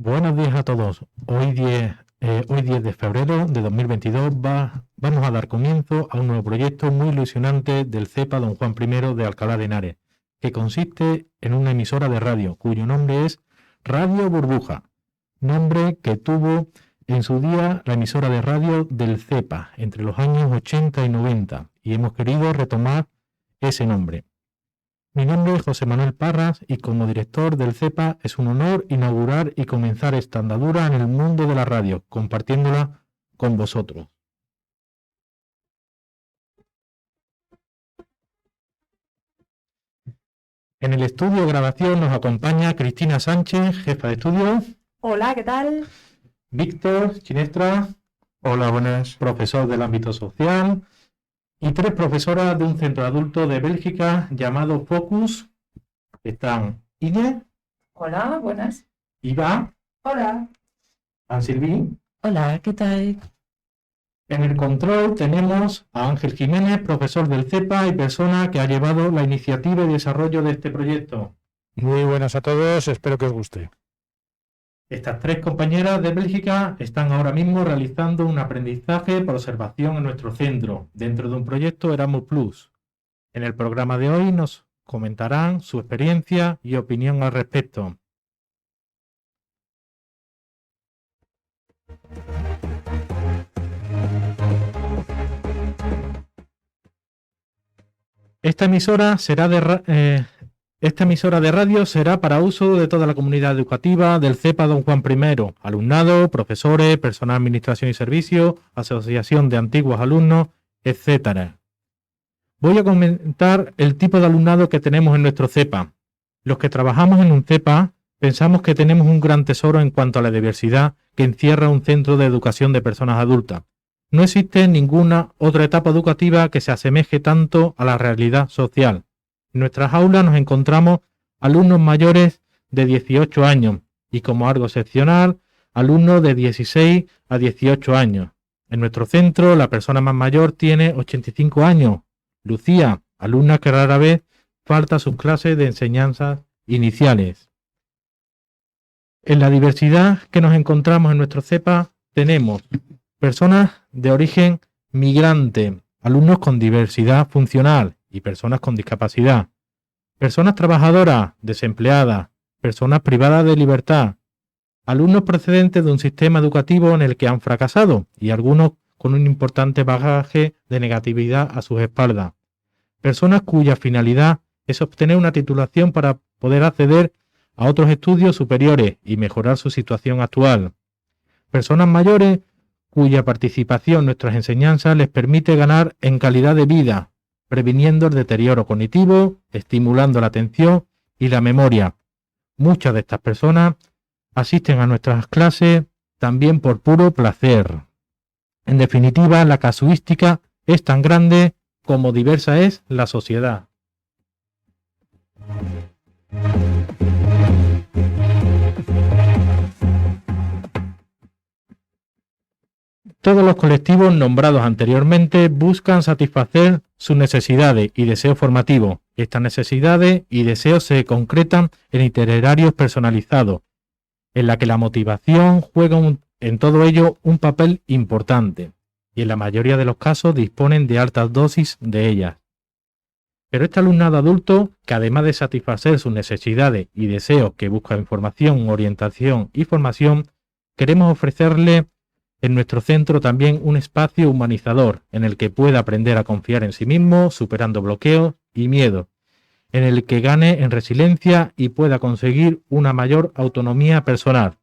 Buenos días a todos. Hoy 10 de febrero de 2022 vamos a dar comienzo a un nuevo proyecto muy ilusionante del CEPA Don Juan I de Alcalá de Henares, que consiste en una emisora de radio cuyo nombre es Radio Burbuja, nombre que tuvo en su día la emisora de radio del CEPA entre los años 80 y 90, y hemos querido retomar ese nombre. Mi nombre es José Manuel Parras y como director del CEPA es un honor inaugurar y comenzar esta andadura en el mundo de la radio, compartiéndola con vosotros. En el estudio de grabación nos acompaña Cristina Sánchez, jefa de estudio. Hola, ¿qué tal? Víctor Chinestra. Hola, buenas. Profesor del ámbito social. Y 3 profesoras de un centro adulto de Bélgica llamado Focus. Están Ine. Hola, buenas. Iva. Hola. Ansilvi. Hola, ¿qué tal? En el control tenemos a Ángel Jiménez, profesor del CEPA y persona que ha llevado la iniciativa y desarrollo de este proyecto. Muy buenas a todos, espero que os guste. Estas 3 compañeras de Bélgica están ahora mismo realizando un aprendizaje por observación en nuestro centro, dentro de un proyecto Erasmus Plus. En el programa de hoy nos comentarán su experiencia y opinión al respecto. Esta emisora de radio será para uso de toda la comunidad educativa del CEPA Don Juan I, alumnado, profesores, personal, administración y servicios, asociación de antiguos alumnos, etc. Voy a comentar el tipo de alumnado que tenemos en nuestro CEPA. Los que trabajamos en un CEPA pensamos que tenemos un gran tesoro en cuanto a la diversidad que encierra un centro de educación de personas adultas. No existe ninguna otra etapa educativa que se asemeje tanto a la realidad social. En nuestras aulas nos encontramos alumnos mayores de 18 años y, como algo excepcional, alumnos de 16 a 18 años. En nuestro centro, la persona más mayor tiene 85 años. Lucía, alumna que rara vez falta a sus clases de enseñanzas iniciales. En la diversidad que nos encontramos en nuestro CEPA tenemos personas de origen migrante, alumnos con diversidad funcional y personas con discapacidad, personas trabajadoras, desempleadas, personas privadas de libertad, alumnos procedentes de un sistema educativo en el que han fracasado y algunos con un importante bagaje de negatividad a sus espaldas, personas cuya finalidad es obtener una titulación para poder acceder a otros estudios superiores y mejorar su situación actual, personas mayores cuya participación en nuestras enseñanzas les permite ganar en calidad de vida, previniendo el deterioro cognitivo, estimulando la atención y la memoria. Muchas de estas personas asisten a nuestras clases también por puro placer. En definitiva, la casuística es tan grande como diversa es la sociedad. Todos los colectivos nombrados anteriormente buscan satisfacer sus necesidades y deseos formativos. Estas necesidades y deseos se concretan en itinerarios personalizados, en la que la motivación juega en todo ello un papel importante, y en la mayoría de los casos disponen de altas dosis de ellas. Pero este alumnado adulto, que además de satisfacer sus necesidades y deseos que busca información, orientación y formación, queremos ofrecerle en nuestro centro también un espacio humanizador en el que pueda aprender a confiar en sí mismo, superando bloqueos y miedos, en el que gane en resiliencia y pueda conseguir una mayor autonomía personal.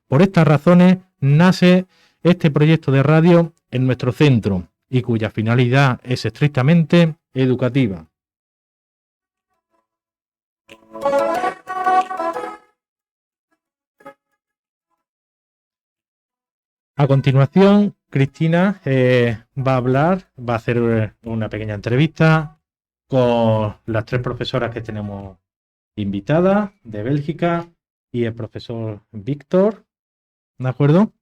Por estas razones nace este proyecto de radio en nuestro centro y cuya finalidad es estrictamente educativa. A continuación, Cristina va a hacer una pequeña entrevista con las 3 profesoras que tenemos invitadas de Bélgica y el profesor Víctor. ¿De acuerdo?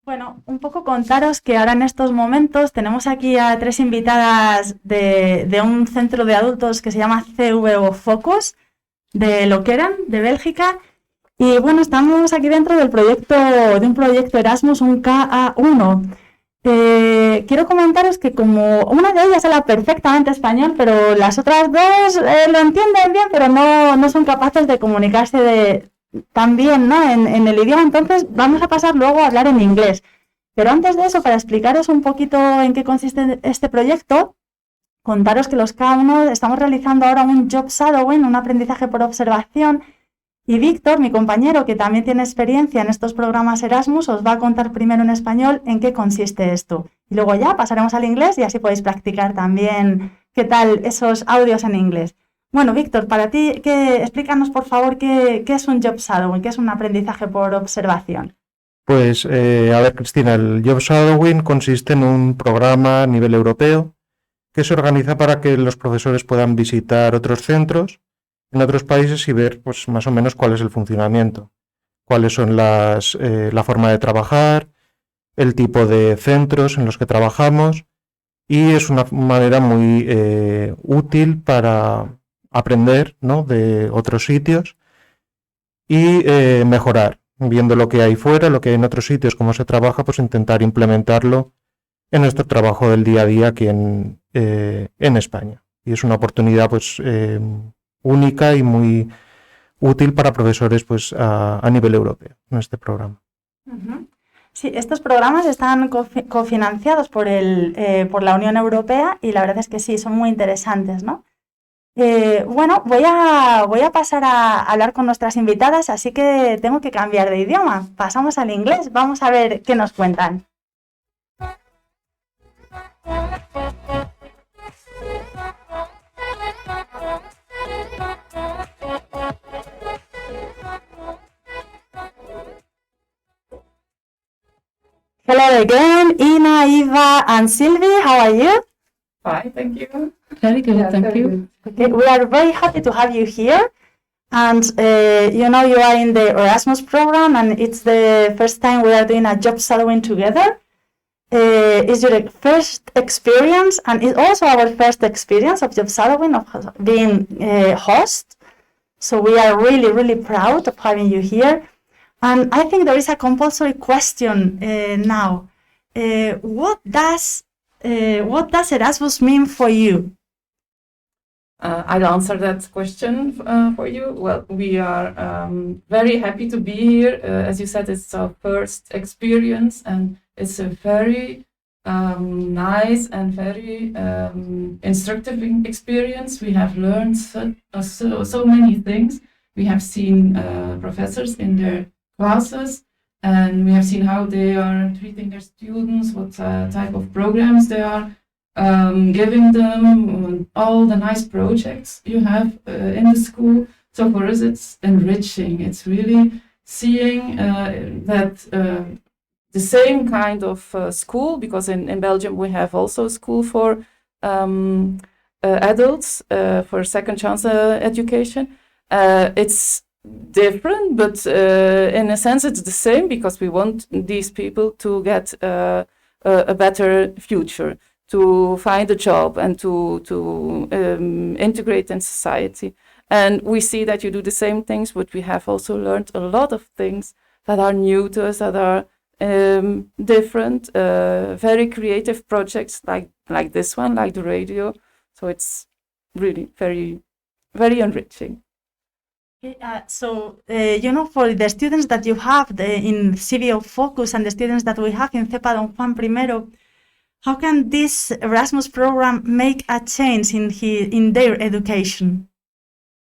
Bueno, un poco contaros que ahora en estos momentos tenemos aquí a 3 invitadas de un centro de adultos que se llama CV o Focus, de Loqueran, de Bélgica. Y bueno, estamos aquí dentro de un proyecto Erasmus, un KA1. Quiero comentaros que como una de ellas habla perfectamente español, pero las otras dos lo entienden bien, pero no son capaces de comunicarse tan bien, ¿no? en el idioma. Entonces vamos a pasar luego a hablar en inglés. Pero antes de eso, para explicaros un poquito en qué consiste este proyecto, contaros que los K1 estamos realizando ahora un job shadowing, un aprendizaje por observación. Y Víctor, mi compañero, que también tiene experiencia en estos programas Erasmus, os va a contar primero en español en qué consiste esto. Y luego ya pasaremos al inglés y así podéis practicar también qué tal esos audios en inglés. Bueno, Víctor, para ti, explícanos por favor qué es un job shadowing, qué es un aprendizaje por observación. Pues, a ver, Cristina, el Job Shadowing consiste en un programa a nivel europeo que se organiza para que los profesores puedan visitar otros centros en otros países y ver, pues, más o menos cuál es el funcionamiento, cuáles son la forma de trabajar, el tipo de centros en los que trabajamos, y es una manera muy útil para aprender, ¿no?, de otros sitios y mejorar, viendo lo que hay fuera, lo que hay en otros sitios, cómo se trabaja, pues intentar implementarlo en nuestro trabajo del día a día aquí en España. Y es una oportunidad, pues, única y muy útil para profesores, pues, a nivel europeo en este programa. Uh-huh. Sí, estos programas están cofinanciados por la Unión Europea y la verdad es que sí, son muy interesantes, ¿no? Bueno, voy a pasar a hablar con nuestras invitadas, así que tengo que cambiar de idioma. Pasamos al inglés, vamos a ver qué nos cuentan. Hello again, Ina, Eva, and Sylvie. How are you? Fine, thank you. Very good, thank you. Okay, we are very happy to have you here. And you are in the Erasmus program, and it's the first time we are doing a job shadowing together. It's your first experience, and it's also our first experience of job shadowing, of being host. So we are really, really proud of having you here. And I think there is a compulsory question now. What does Erasmus mean for you? I'll answer that question for you. Well, we are very happy to be here. As you said, it's our first experience, and it's a very nice and very instructive experience. We have learned so many things. We have seen professors in their classes, and we have seen how they are treating their students, what type of programs they are giving them, all the nice projects you have in the school. So for us it's enriching. It's really seeing that the same kind of school, because in Belgium we have also a school for adults, for second chance education. It's different, but in a sense it's the same, because we want these people to get a better future, to find a job and to integrate in society. And we see that you do the same things, but we have also learned a lot of things that are new to us, that are different, very creative projects like this one, like the radio. So it's really very, very enriching. So, for the students that you have in CVO Focus and the students that we have in CEPA Don Juan Primero, how can this Erasmus program make a change in their education?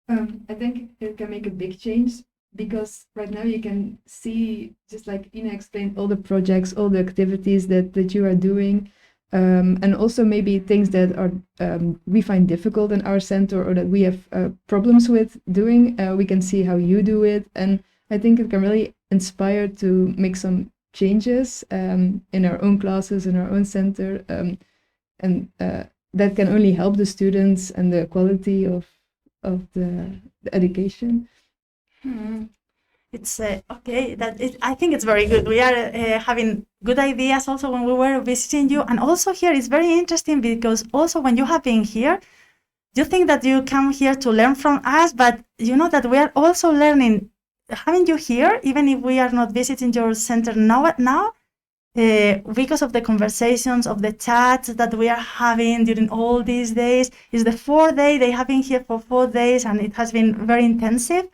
I think it can make a big change, because right now you can see, just like Ina explained, all the projects, all the activities that you are doing, and also maybe things that are we find difficult in our center, or that we have problems with doing. We can see how you do it, and I think it can really inspire to make some changes in our own classes, in our own center, and that can only help the students and the quality of the education. It's okay. I think it's very good. We are having good ideas also when we were visiting you, and also here it's very interesting, because also when you have been here, you think that you come here to learn from us, but you know that we are also learning having you here, even if we are not visiting your center now, because of the conversations, of the chats that we are having during all these days. Is the 4th day. They have been here for 4 days, and it has been very intensive.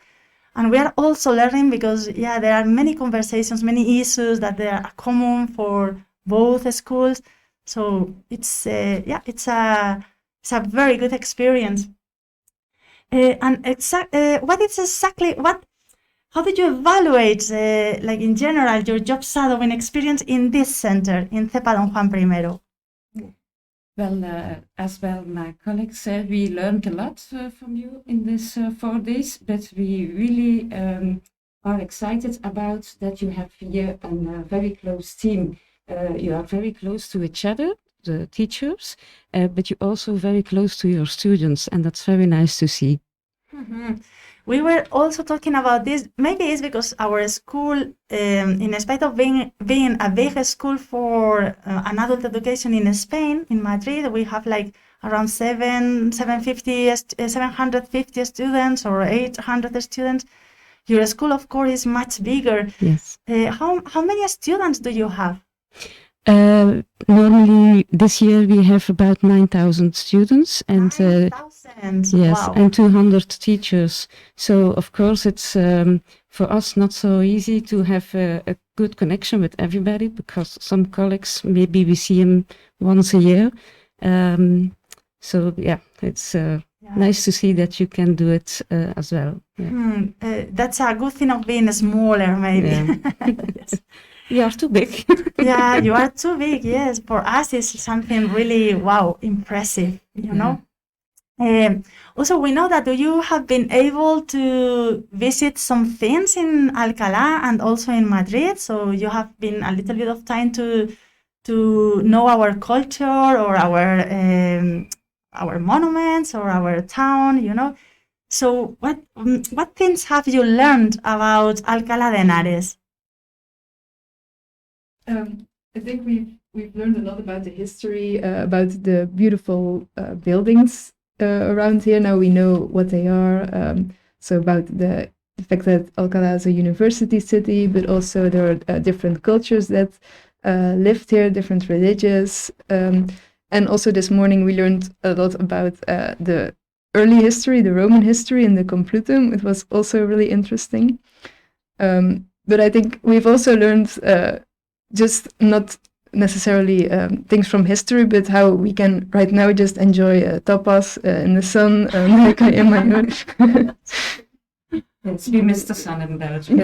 And we are also learning because, there are many conversations, many issues that they are common for both schools. So it's a very good experience. How did you evaluate, like in general, your job shadowing experience in this center, in CEPA Don Juan I? Well, as well, my colleagues said, we learned a lot from you in this 4 days, but we really are excited about that you have here a very close team. You are very close to each other, the teachers, but you're also very close to your students, and that's very nice to see. Mm-hmm. We were also talking about this. Maybe it's because our school, in spite of being a big school for an adult education in Spain, in Madrid, we have like around 750 students or 800 students. Your school, of course, is much bigger. Yes. How many students do you have? Normally, this year we have about 9,000 students and 9,000. yes, Wow. and 200 teachers. So of course, it's for us not so easy to have a good connection with everybody because some colleagues maybe we see them once a year. So it's nice to see that you can do it as well. Yeah. That's a good thing of being smaller, maybe. Yeah. Yes. You are too big. Yeah, you are too big. Yes, for us it's something really impressive. You know. Also, we know that you have been able to visit some things in Alcalá and also in Madrid. So you have been a little bit of time to know our culture or our monuments or our town. You know. So what things have you learned about Alcalá de Henares? I think we've learned a lot about the history, about the beautiful buildings around here. Now we know what they are. So about the fact that Alcalá is a university city, but also there are different cultures that lived here, different religions. And also this morning we learned a lot about the early history, the Roman history and the Complutum. It was also really interesting. But I think we've also learned just not necessarily things from history, but how we can right now just enjoy tapas in the sun. Yes, we missed the sun in Belgium.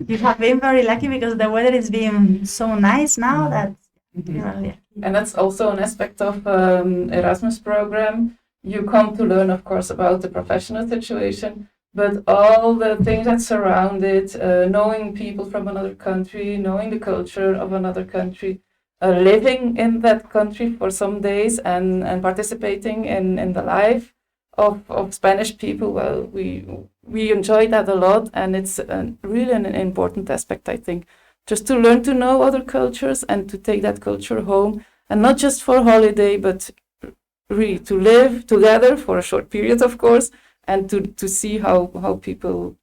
You have been very lucky because the weather is being so nice now that And that's also an aspect of Erasmus program. You come to learn, of course, about the professional situation, but all the things that surround it, knowing people from another country, knowing the culture of another country, living in that country for some days and participating in the life of Spanish people, well, we enjoy that a lot, and it's really an important aspect, I think, just to learn to know other cultures and to take that culture home, and not just for holiday, but really to live together for a short period, of course, and to see how people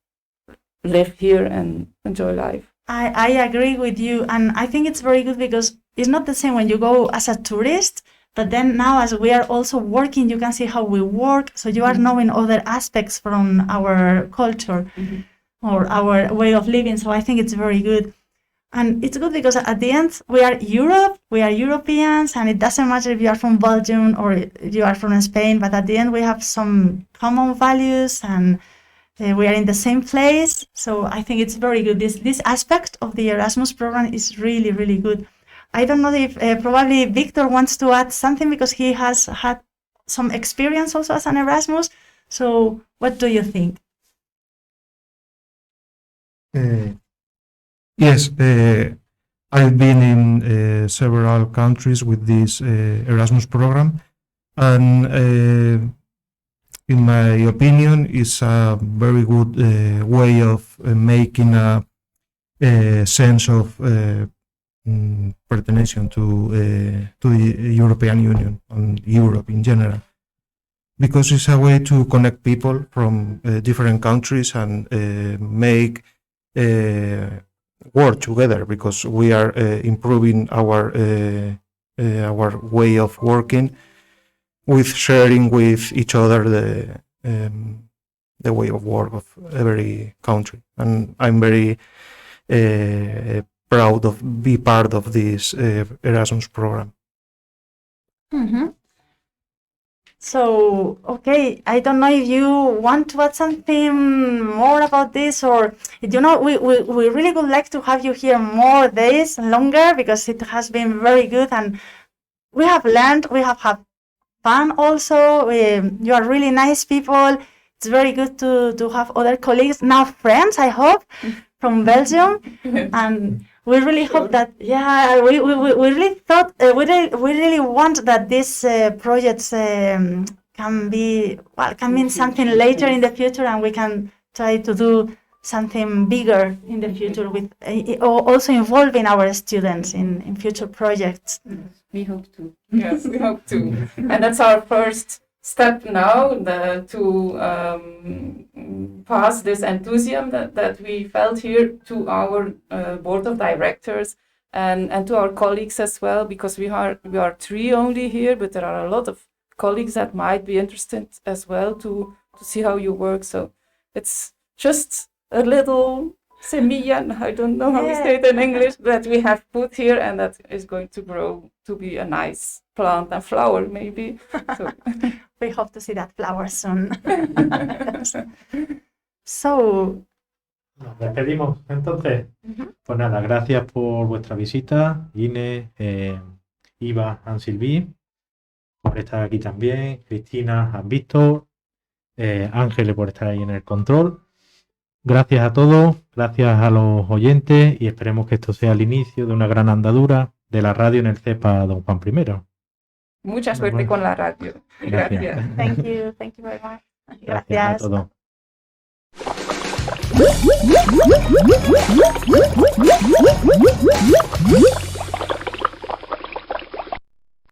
live here and enjoy life. I agree with you, and I think it's very good because it's not the same when you go as a tourist, but then now as we are also working, you can see how we work, so you are knowing other aspects from our culture or our way of living, so I think it's very good. And it's good because at the end, we are Europe, we are Europeans, and it doesn't matter if you are from Belgium or you are from Spain, but at the end, we have some common values and we are in the same place. So I think it's very good. This aspect of the Erasmus program is really, really good. I don't know if probably Victor wants to add something because he has had some experience also as an Erasmus. So what do you think? Yes, I've been in several countries with this Erasmus program, and in my opinion, it's a very good way of making a sense of pertention to the European Union and Europe in general, because it's a way to connect people from different countries and make work together, because we are improving our way of working with sharing with each other the way of work of every country. And I'm very proud of be part of this Erasmus program. Mm-hmm. So, okay, I don't know if you want to add something more about this, or, you know, we really would like to have you here more days, longer, because it has been very good, and we have learned, we have had fun also. You are really nice people. It's very good to have other colleagues, now friends, I hope, from Belgium, and we really hope that, yeah, we really thought, we really want that these projects can mean something later in the future, and we can try to do something bigger in the future with also involving our students in future projects. We hope to. Yes, we hope to. And that's our first step now, to pass this enthusiasm that we felt here to our board of directors and to our colleagues as well, because we are 3 only here, but there are a lot of colleagues that might be interested as well to see how you work. So it's just a little semilla, I don't know how we say it in English, that we have put here, and that is going to grow to be a nice plant and flower maybe. So. We hope to see that flower soon. So, Nos despedimos entonces. Pues nada, gracias por vuestra visita, Ine, Iva, and Sylvie, por estar aquí también, Cristina, and Víctor, Ángel por estar ahí en el control. Gracias a todos, gracias a los oyentes, y esperemos que esto sea el inicio de una gran andadura de la radio en el CEPA Don Juan I. Mucha suerte con la radio. Gracias. thank you very much. Gracias a todos. Gracias.